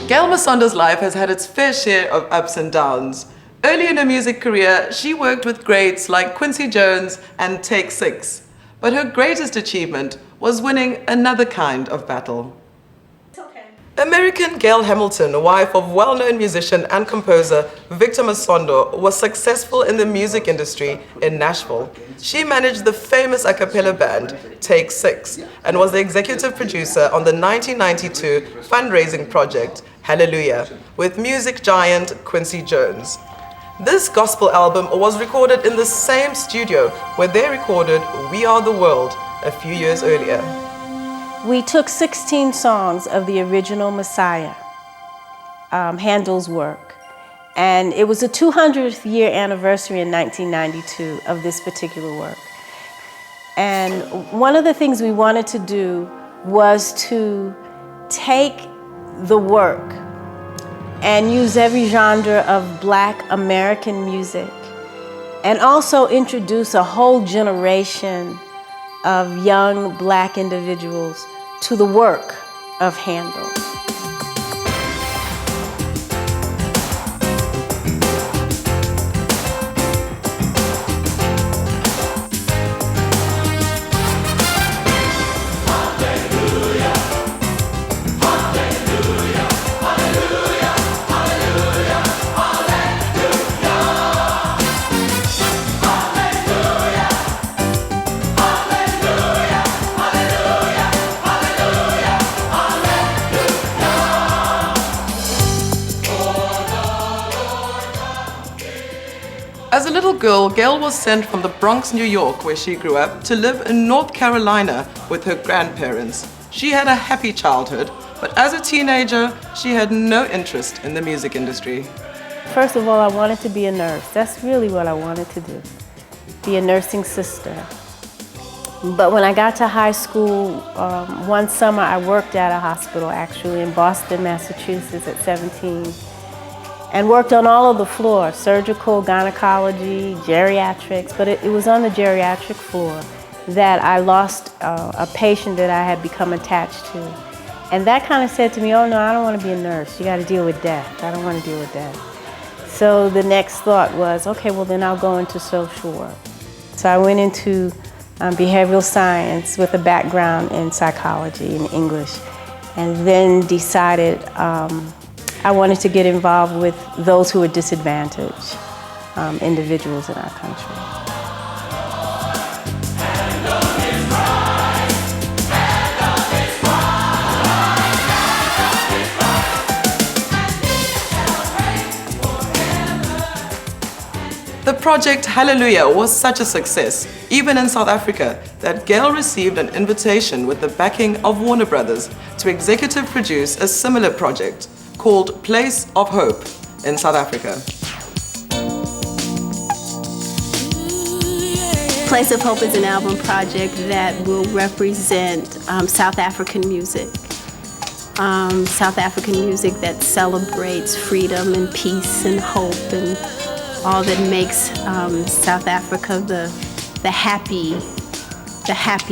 Gail Masondo's life has had its fair share of ups and downs. Early in her music career, she worked with greats like Quincy Jones and Take Six. But her greatest achievement was winning another kind of battle. American Gail Hamilton, wife of well-known musician and composer Victor Masondo, was successful in the music industry in Nashville. She managed the famous a cappella band Take Six and was the executive producer on the 1992 fundraising project Hallelujah with music giant Quincy Jones. This gospel album was recorded in the same studio where they recorded We Are the World a few years earlier. We took 16 songs of the original Messiah, Handel's work, and it was the 200th year anniversary in 1992 of this particular work. And one of the things we wanted to do was to take the work and use every genre of Black American music and also introduce a whole generation of young Black individuals to the work of Handel. As a little girl, Gail was sent from the Bronx, New York, where she grew up, to live in North Carolina with her grandparents. She had a happy childhood, but as a teenager, she had no interest in the music industry. First of all, I wanted to be a nurse. That's really what I wanted to do, be a nursing sister. But when I got to high school, one summer I worked at a hospital actually in Boston, Massachusetts at 17. And worked on all of the floors, surgical, gynecology, geriatrics, but it was on the geriatric floor that I lost a patient that I had become attached to. And that kind of said to me, oh no, I don't want to be a nurse. You got to deal with death. I don't want to deal with death. So the next thought was, okay, well then I'll go into social work. So I went into behavioral science with a background in psychology and English, and then decided I wanted to get involved with those who are disadvantaged individuals in our country. The project Hallelujah was such a success, even in South Africa, that Gail received an invitation with the backing of Warner Brothers to executive produce a similar project called Place of Hope in South Africa. Place of Hope is an album project that will represent South African music. South African music that celebrates freedom and peace and hope and all that makes South Africa the happy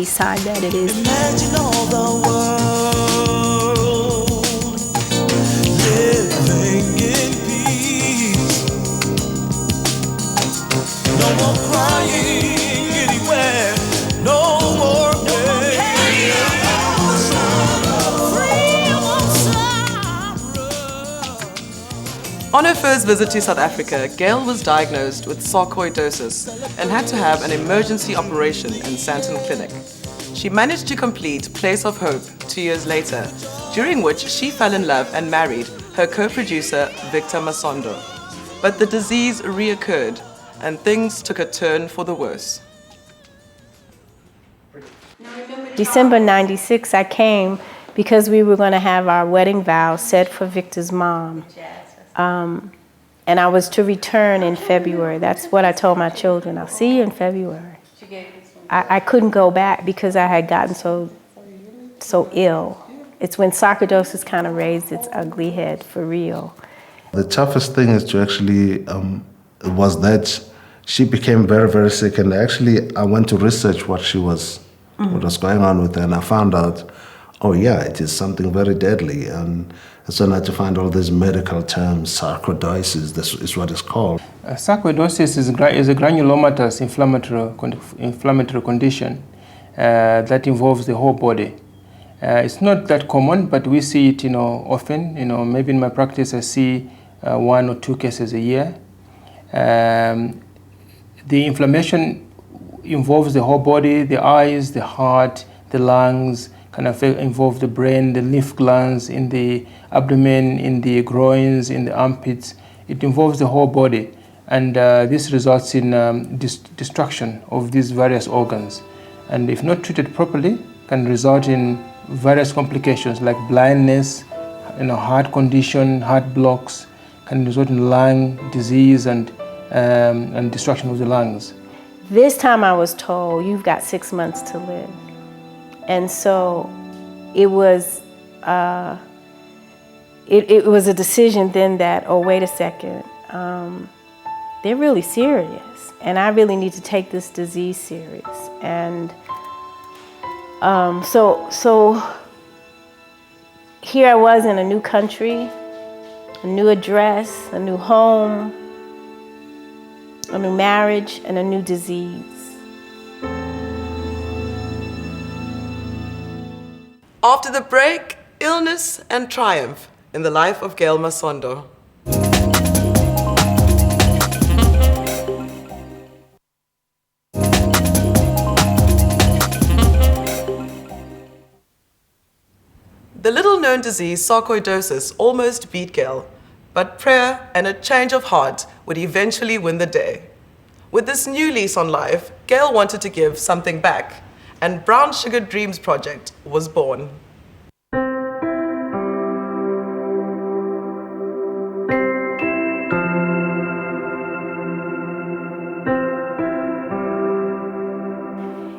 side that it is. Imagine all the world living in peace. No more crying anywhere. No more pain. On her first visit to South Africa, Gail was diagnosed with Sarcoidosis and had to have an emergency operation in Sandton Clinic. She managed to complete Place of Hope 2 years later, during which she fell in love and married her co-producer Victor Masondo. But the disease reoccurred and things took a turn for the worse. December '96, I came because we were going to have our wedding vows said for Victor's mom. And I was to return in February. That's what I told my children. I'll see you in February. I couldn't go back because I had gotten so ill. It's when sarcoidosis kind of raised its ugly head for real. The toughest thing is to actually, was that she became very, very sick, and actually I went to research what was going on with her, and I found out oh yeah, it is something very deadly. And so now to find all these medical terms, sarcoidosis, this is what it's called. Sarcoidosis is a granulomatous inflammatory condition that involves the whole body. It's not that common, but we see it, often. Maybe in my practice I see 1 or 2 cases a year. The inflammation involves the whole body, the eyes, the heart, the lungs, kind of involve the brain, the lymph glands, in the abdomen, in the groins, in the armpits. It involves the whole body, and this results in destruction of these various organs. And if not treated properly, can result in various complications like blindness, heart condition, heart blocks, can result in lung disease and destruction of the lungs. This time I was told, you've got 6 months to live. And so it was it was a decision then that, oh, wait a second, they're really serious. And I really need to take this disease serious. And so here I was in a new country, a new address, a new home, a new marriage, and a new disease. After the break, illness and triumph in the life of Gail Masondo. The little-known disease, sarcoidosis, almost beat Gail, but prayer and a change of heart would eventually win the day. With this new lease on life, Gail wanted to give something back, and Brown Sugar Dreams Project was born.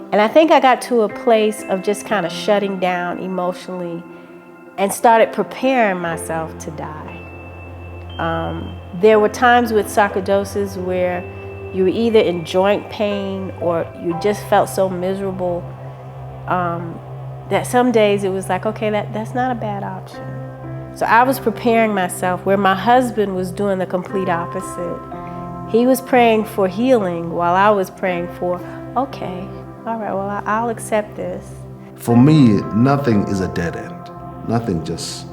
And I think I got to a place of just kind of shutting down emotionally and started preparing myself to die. There were times with sarcoidosis where you were either in joint pain or you just felt so miserable that some days it was like, okay, that's not a bad option. So I was preparing myself where my husband was doing the complete opposite. He was praying for healing while I was praying for, okay, all right, well, I'll accept this. For me, nothing is a dead end. Nothing just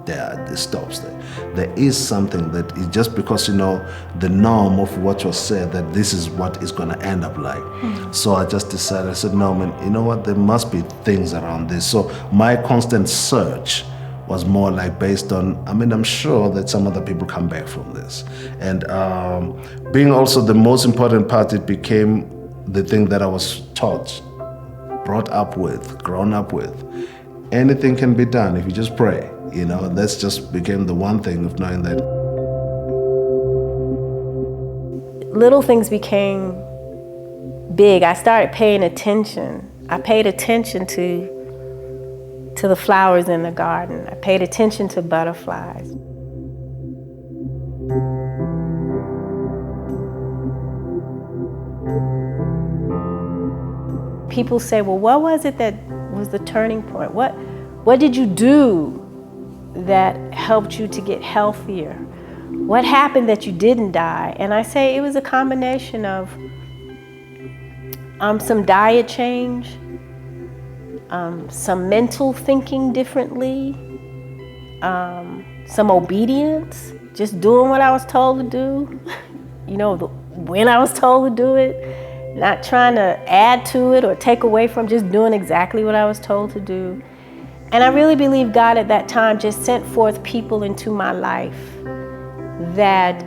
there, it stops there. There is something that is just because, the norm of what was said, that this is what it's going to end up like. So I just decided, I said, no, man, you know what? There must be things around this. So my constant search was more like based on, I'm sure that some other people come back from this. And being also the most important part, it became the thing that I was taught, brought up with, grown up with. Anything can be done if you just pray, That's just became the one thing of knowing that. Little things became big. I started paying attention. I paid attention to the flowers in the garden. I paid attention to butterflies. People say, well, what was it that was the turning point? What did you do that helped you to get healthier? What happened that you didn't die? And I say it was a combination of some diet change, some mental thinking differently, some obedience, just doing what I was told to do, when I was told to do it. Not trying to add to it or take away from, just doing exactly what I was told to do. And I really believe God at that time just sent forth people into my life that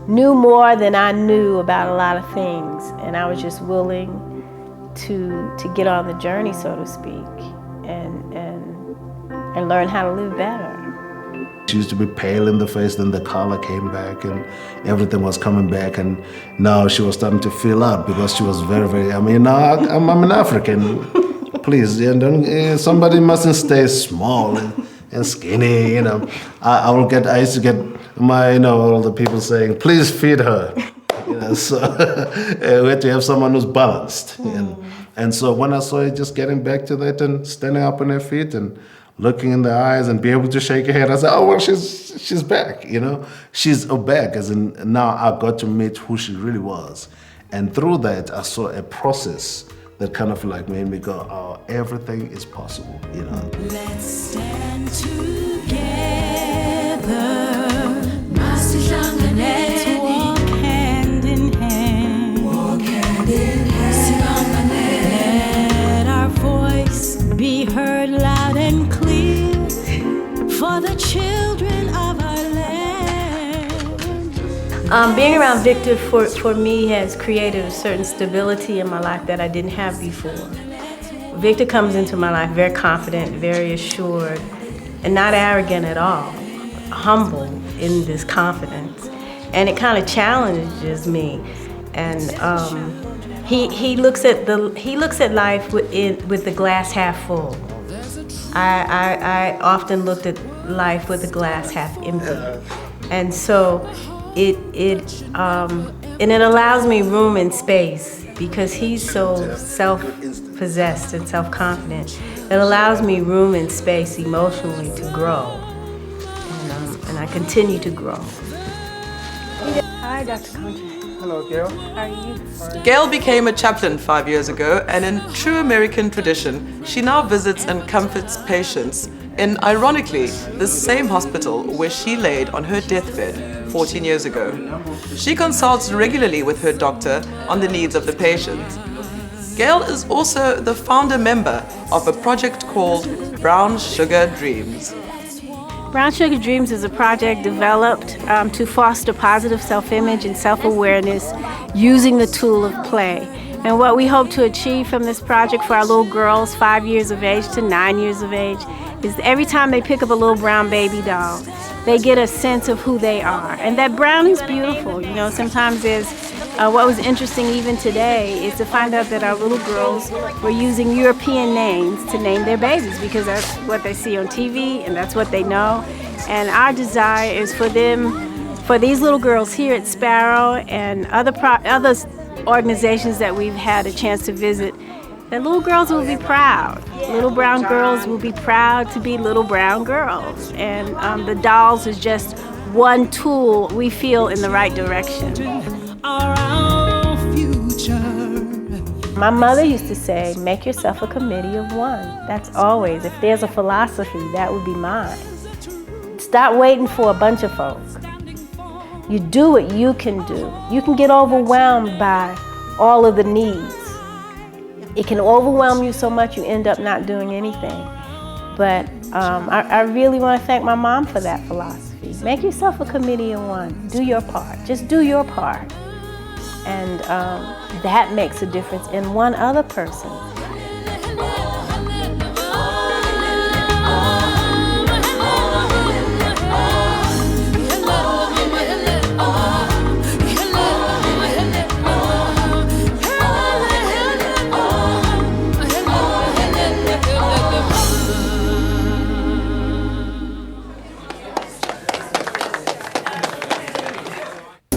knew more than I knew about a lot of things. And I was just willing to get on the journey, so to speak, and learn how to live better. She used to be pale in the face, then the color came back and everything was coming back, and now she was starting to fill up because she was very, very, I'm an African, please, somebody mustn't stay small and skinny, I used to get all the people saying, please feed her, so we had to have someone who's balanced, And so when I saw her just getting back to that and standing up on her feet and looking in the eyes and be able to shake her head, I said, oh, well, she's back, you know? She's back, as in now I got to meet who she really was. And through that, I saw a process that kind of like made me go, oh, everything is possible, you know? Let's stand together. Let's walk hand in hand. Walk hand in hand. Let our voice be heard loud and clear for the children of our land. Being around Victor for me has created a certain stability in my life that I didn't have before. Victor comes into my life very confident, very assured, and not arrogant at all, humble in this confidence. And it kind of challenges me. And he looks at life with the glass half full. I often looked at life with the glass half empty. And so it allows me room and space because he's so self-possessed and self-confident. It allows me room and space emotionally to grow. And I continue to grow. Hi, Dr. Conte. Hello, Gail. How are you? Gail became a chaplain 5 years ago, and in true American tradition, she now visits and comforts patients in, ironically, the same hospital where she laid on her deathbed 14 years ago. She consults regularly with her doctor on the needs of the patient. Gail is also the founder member of a project called Brown Sugar Dreams. Brown Sugar Dreams is a project developed to foster positive self-image and self-awareness using the tool of play. And what we hope to achieve from this project for our little girls 5 years of age to 9 years of age is every time they pick up a little brown baby doll, they get a sense of who they are. And that brown is beautiful. You know, sometimes there's what was interesting even today is to find out that our little girls were using European names to name their babies because that's what they see on TV and that's what they know. And our desire is for these little girls here at Sparrow and other organizations that we've had a chance to visit, that little girls will be proud. Little brown girls will be proud to be little brown girls. And the dolls is just one tool we feel in the right direction. Our future. My mother used to say, make yourself a committee of one. That's always, if there's a philosophy, that would be mine. Stop waiting for a bunch of folk. You do what you can do. You can get overwhelmed by all of the needs. It can overwhelm you so much you end up not doing anything. But I really want to thank my mom for that philosophy. Make yourself a committee of one. Do your part. Just do your part. And that makes a difference in one other person.